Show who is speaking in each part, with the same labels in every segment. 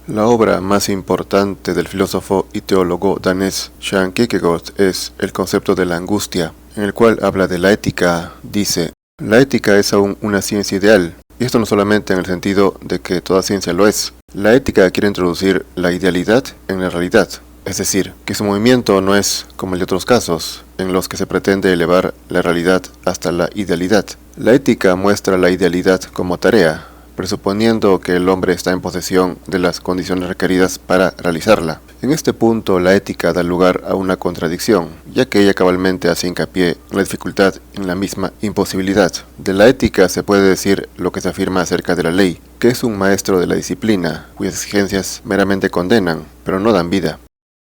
Speaker 1: La obra más importante del filósofo y teólogo danés Søren Kierkegaard es El concepto de la angustia, en el cual habla de la ética. Dice: la ética es aún una ciencia ideal, y esto no solamente en el sentido de que toda ciencia lo es. La ética quiere introducir la idealidad en la realidad, es decir, que su movimiento no es como el de otros casos, en los que se pretende elevar la realidad hasta la idealidad. La ética muestra la idealidad como tarea, presuponiendo que el hombre está en posesión de las condiciones requeridas para realizarla. En este punto, la ética da lugar a una contradicción, ya que ella cabalmente hace hincapié en la dificultad en la misma imposibilidad. De la ética se puede decir lo que se afirma acerca de la ley, que es un maestro de la disciplina, cuyas exigencias meramente condenan, pero no dan vida.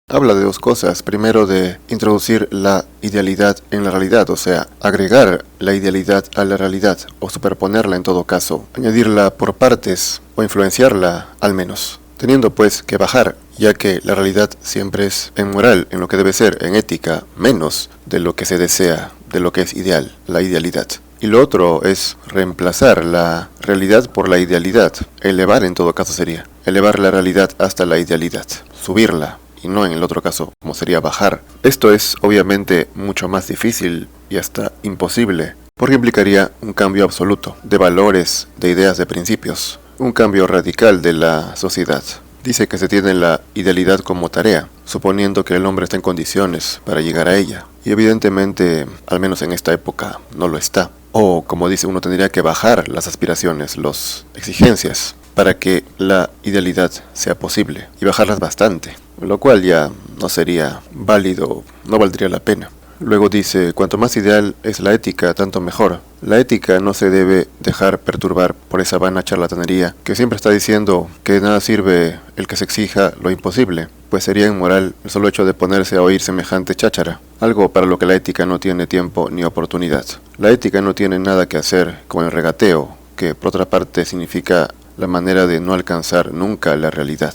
Speaker 1: Habla de dos cosas. Primero, de introducir la idealidad en la realidad, o sea, agregar la idealidad a la realidad, o superponerla en todo caso, añadirla por partes, o influenciarla al menos, teniendo pues que bajar, ya que la realidad siempre es en moral, en lo que debe ser, en ética, menos de lo que se desea, de lo que es ideal, la idealidad. Y lo otro es reemplazar la realidad por la idealidad, elevar en todo caso sería, elevar la realidad hasta la idealidad, subirla, y no en el otro caso, como sería bajar. Esto es obviamente mucho más difícil y hasta imposible, porque implicaría un cambio absoluto de valores, de ideas, de principios, un cambio radical de la sociedad. Dice que se tiene la idealidad como tarea, suponiendo que el hombre está en condiciones para llegar a ella, y evidentemente, al menos en esta época, no lo está. O, como dice, uno tendría que bajar las aspiraciones, las exigencias, para que la idealidad sea posible, y bajarlas bastante, lo cual ya no sería válido, no valdría la pena. Luego dice: cuanto más ideal es la ética, tanto mejor. La ética no se debe dejar perturbar por esa vana charlatanería que siempre está diciendo que de nada sirve el que se exija lo imposible, pues sería inmoral el solo hecho de ponerse a oír semejante cháchara, algo para lo que la ética no tiene tiempo ni oportunidad. La ética no tiene nada que hacer con el regateo, que por otra parte significa la manera de no alcanzar nunca la realidad.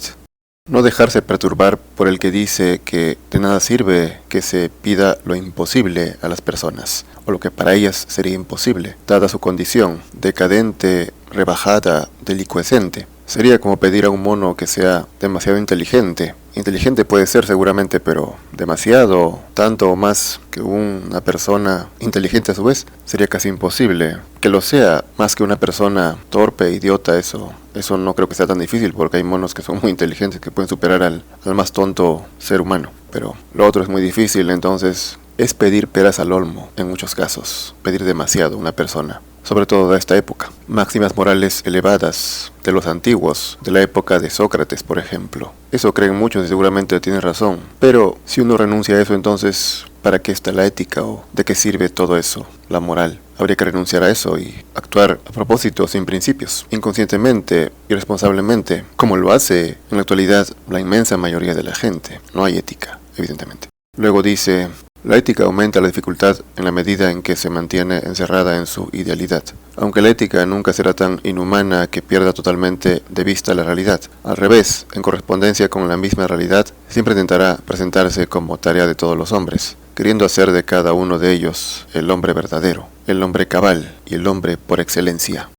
Speaker 1: No dejarse perturbar por el que dice que de nada sirve que se pida lo imposible a las personas, o lo que para ellas sería imposible, dada su condición decadente, rebajada, delicuescente. Sería como pedir a un mono que sea demasiado inteligente. Inteligente puede ser seguramente, pero demasiado, tanto o más que una persona inteligente a su vez, sería casi imposible. Que lo sea más que una persona torpe, idiota, eso no creo que sea tan difícil, porque hay monos que son muy inteligentes que pueden superar al más tonto ser humano. Pero lo otro es muy difícil, entonces es pedir peras al olmo en muchos casos, pedir demasiado a una persona. Sobre todo de esta época. Máximas morales elevadas de los antiguos, de la época de Sócrates, por ejemplo. Eso creen muchos y seguramente tienen razón. Pero si uno renuncia a eso, entonces, ¿para qué está la ética o de qué sirve todo eso, la moral? Habría que renunciar a eso y actuar a propósito, sin principios, inconscientemente, irresponsablemente, como lo hace en la actualidad la inmensa mayoría de la gente. No hay ética, evidentemente. Luego dice: la ética aumenta la dificultad en la medida en que se mantiene encerrada en su idealidad, aunque la ética nunca será tan inhumana que pierda totalmente de vista la realidad. Al revés, en correspondencia con la misma realidad, siempre intentará presentarse como tarea de todos los hombres, queriendo hacer de cada uno de ellos el hombre verdadero, el hombre cabal y el hombre por excelencia.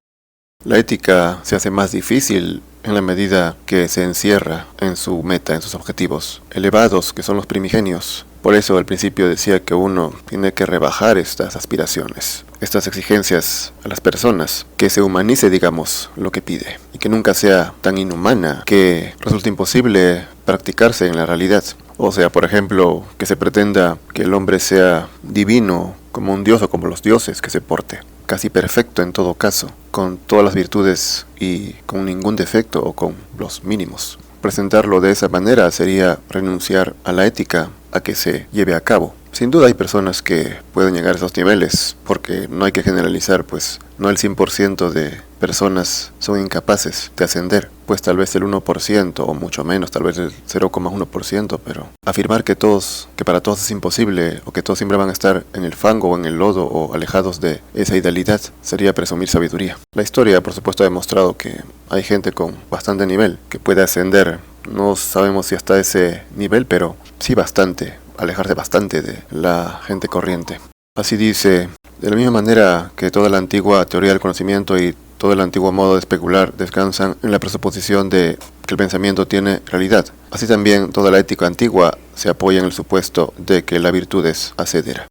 Speaker 1: La ética se hace más difícil en la medida que se encierra en su meta, en sus objetivos elevados, que son los primigenios. Por eso al principio decía que uno tiene que rebajar estas aspiraciones, estas exigencias a las personas, que se humanice, digamos, lo que pide, y que nunca sea tan inhumana que resulte imposible practicarse en la realidad. O sea, por ejemplo, que se pretenda que el hombre sea divino, como un dios o como los dioses, que se porte casi perfecto en todo caso, con todas las virtudes y con ningún defecto o con los mínimos. Presentarlo de esa manera sería renunciar a la ética, a que se lleve a cabo. Sin duda hay personas que pueden llegar a esos niveles, porque no hay que generalizar, pues no el 100% de personas son incapaces de ascender, pues tal vez el 1% o mucho menos, tal vez el 0,1%, pero afirmar que para todos es imposible, o que todos siempre van a estar en el fango o en el lodo o alejados de esa idealidad, sería presumir sabiduría. La historia, por supuesto, ha demostrado que hay gente con bastante nivel que puede ascender. No sabemos si hasta ese nivel, pero sí bastante, alejarse bastante de la gente corriente. Así dice: de la misma manera que toda la antigua teoría del conocimiento y todo el antiguo modo de especular descansan en la presuposición de que el pensamiento tiene realidad. Así también toda la ética antigua se apoya en el supuesto de que la virtud es hacedera.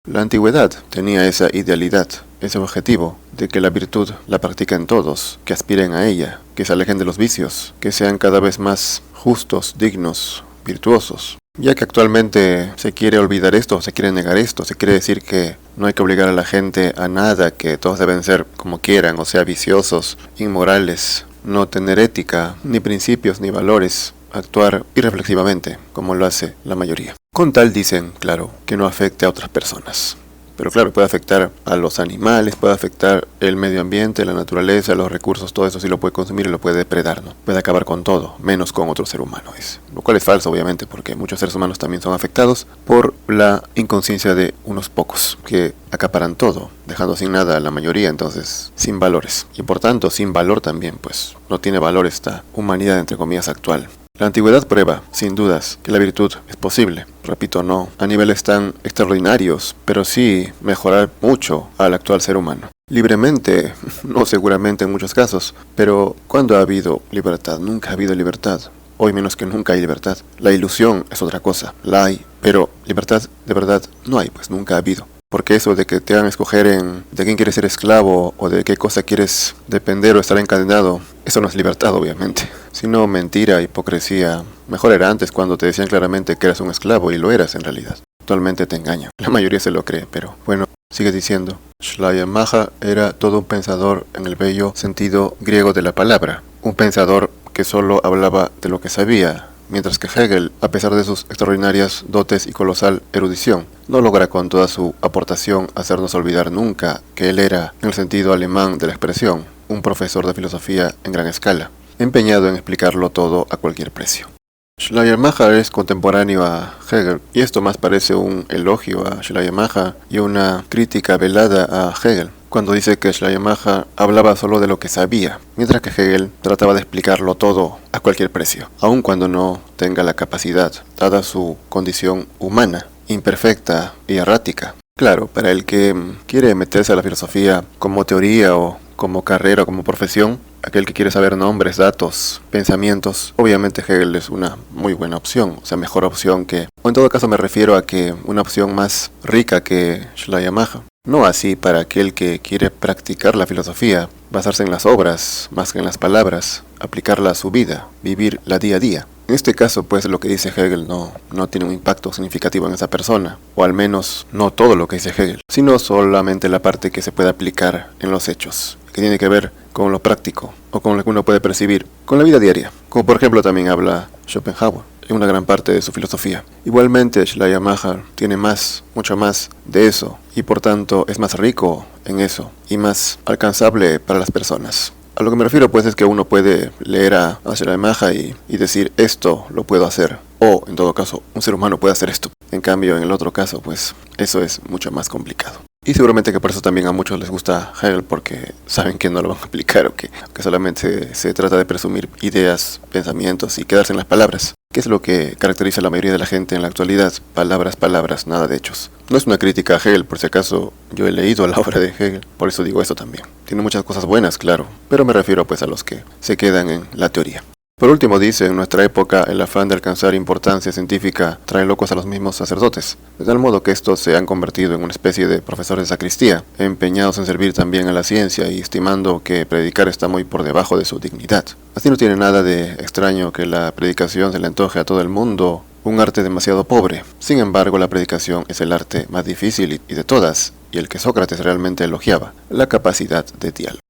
Speaker 1: La antigüedad tenía esa idealidad, ese objetivo de que la virtud la practiquen todos, que aspiren a ella, que se alejen de los vicios, que sean cada vez más justos, dignos, virtuosos. Ya que actualmente se quiere olvidar esto, se quiere negar esto, se quiere decir que no hay que obligar a la gente a nada, que todos deben ser como quieran, o sea, viciosos, inmorales, no tener ética, ni principios, ni valores, actuar irreflexivamente, como lo hace la mayoría. Con tal dicen, claro, que no afecte a otras personas. Pero claro, puede afectar a los animales, puede afectar el medio ambiente, la naturaleza, los recursos, todo eso sí lo puede consumir y lo puede depredar, ¿no? Puede acabar con todo, menos con otro ser humano. Lo cual es falso, obviamente, porque muchos seres humanos también son afectados por la inconsciencia de unos pocos, que acaparan todo, dejando sin nada a la mayoría, entonces sin valores. Y por tanto, sin valor también, pues no tiene valor esta humanidad, entre comillas, actual. La antigüedad prueba, sin dudas, que la virtud es posible. Repito, no a niveles tan extraordinarios, pero sí mejorar mucho al actual ser humano. Libremente, no seguramente en muchos casos, pero ¿cuándo ha habido libertad? Nunca ha habido libertad. Hoy menos que nunca hay libertad. La ilusión es otra cosa, la hay, pero libertad de verdad no hay, pues nunca ha habido. Porque eso de que te hagan escoger de quién quieres ser esclavo o de qué cosa quieres depender o estar encadenado, eso no es libertad, obviamente. Sino mentira, hipocresía. Mejor era antes cuando te decían claramente que eras un esclavo y lo eras en realidad. Actualmente te engañan. La mayoría se lo cree, pero bueno, sigue diciendo. Schleiermacher era todo un pensador en el bello sentido griego de la palabra. Un pensador que solo hablaba de lo que sabía. Mientras que Hegel, a pesar de sus extraordinarias dotes y colosal erudición, no logra con toda su aportación hacernos olvidar nunca que él era, en el sentido alemán de la expresión, un profesor de filosofía en gran escala, empeñado en explicarlo todo a cualquier precio. Schleiermacher es contemporáneo a Hegel, y esto más parece un elogio a Schleiermacher y una crítica velada a Hegel, cuando dice que Schleiermacher hablaba solo de lo que sabía, mientras que Hegel trataba de explicarlo todo a cualquier precio, aun cuando no tenga la capacidad, dada su condición humana, imperfecta y errática. Claro, para el que quiere meterse a la filosofía como teoría o como carrera o como profesión, aquel que quiere saber nombres, datos, pensamientos, obviamente Hegel es una muy buena opción, o sea, mejor opción que, o en todo caso me refiero a que una opción más rica que Schleiermacher. No así para aquel que quiere practicar la filosofía, basarse en las obras más que en las palabras, aplicarla a su vida, vivirla día a día. En este caso, pues, lo que dice Hegel no tiene un impacto significativo en esa persona, o al menos no todo lo que dice Hegel, sino solamente la parte que se puede aplicar en los hechos, que tiene que ver con lo práctico, o con lo que uno puede percibir, con la vida diaria, como por ejemplo también habla Schopenhauer en una gran parte de su filosofía. Igualmente, Schleiermacher tiene mucho más de eso, y por tanto es más rico en eso, y más alcanzable para las personas. A lo que me refiero pues es que uno puede leer a Schleiermacher y decir esto lo puedo hacer, o en todo caso un ser humano puede hacer esto. En cambio en el otro caso pues eso es mucho más complicado. Y seguramente que por eso también a muchos les gusta Hegel, porque saben que no lo van a aplicar o que solamente se trata de presumir ideas, pensamientos y quedarse en las palabras, que es lo que caracteriza a la mayoría de la gente en la actualidad. Palabras, palabras, nada de hechos. No es una crítica a Hegel, por si acaso yo he leído la obra de Hegel, por eso digo eso también. Tiene muchas cosas buenas, claro, pero me refiero pues a los que se quedan en la teoría. Por último dice, en nuestra época el afán de alcanzar importancia científica trae locos a los mismos sacerdotes, de tal modo que estos se han convertido en una especie de profesores de sacristía, empeñados en servir también a la ciencia y estimando que predicar está muy por debajo de su dignidad. Así no tiene nada de extraño que la predicación se le antoje a todo el mundo un arte demasiado pobre. Sin embargo, la predicación es el arte más difícil y de todas, y el que Sócrates realmente elogiaba, la capacidad de diálogo.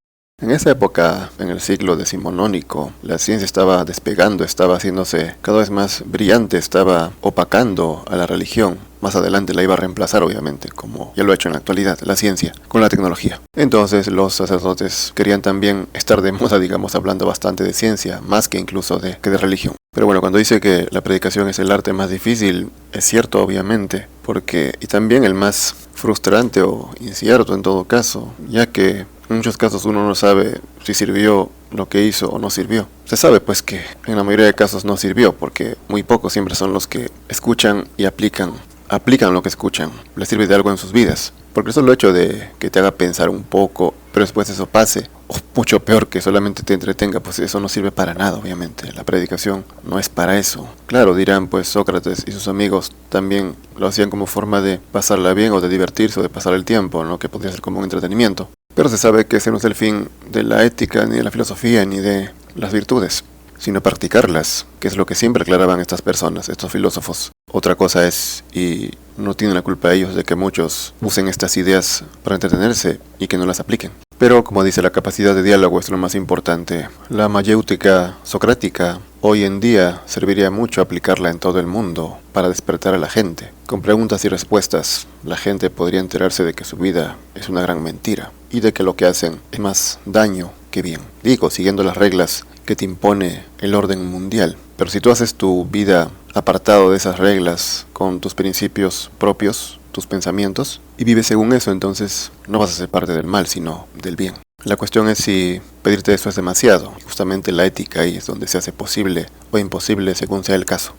Speaker 1: En esa época, en el siglo decimonónico, la ciencia estaba despegando, estaba haciéndose cada vez más brillante, estaba opacando a la religión. Más adelante la iba a reemplazar, obviamente, como ya lo ha hecho en la actualidad, la ciencia, con la tecnología. Entonces los sacerdotes querían también estar de moda, digamos, hablando bastante de ciencia, más que incluso de religión. Pero bueno, cuando dice que la predicación es el arte más difícil, es cierto, obviamente, y también el más frustrante o incierto en todo caso, ya que en muchos casos uno no sabe si sirvió lo que hizo o no sirvió. Se sabe pues que en la mayoría de casos no sirvió, porque muy pocos siempre son los que escuchan y aplican aplican lo que escuchan, les sirve de algo en sus vidas. Porque el solo hecho de que te haga pensar un poco, pero después eso pase, o mucho peor que solamente te entretenga, pues eso no sirve para nada, obviamente. La predicación no es para eso. Claro, dirán, pues Sócrates y sus amigos también lo hacían como forma de pasarla bien o de divertirse o de pasar el tiempo, ¿no? Que podría ser como un entretenimiento. Pero se sabe que ese no es el fin de la ética, ni de la filosofía, ni de las virtudes, sino practicarlas, que es lo que siempre aclaraban estas personas, estos filósofos. Otra cosa es, y no tienen la culpa ellos de que muchos usen estas ideas para entretenerse y que no las apliquen. Pero como dice, la capacidad de diálogo es lo más importante. La mayéutica socrática hoy en día serviría mucho aplicarla en todo el mundo para despertar a la gente. Con preguntas y respuestas, la gente podría enterarse de que su vida es una gran mentira y de que lo que hacen es más daño que bien. Digo, siguiendo las reglas que te impone el orden mundial. Pero si tú haces tu vida apartado de esas reglas, con tus principios propios, tus pensamientos, y vives según eso, entonces no vas a ser parte del mal, sino del bien. La cuestión es si pedirte eso es demasiado. Justamente la ética ahí es donde se hace posible o imposible según sea el caso.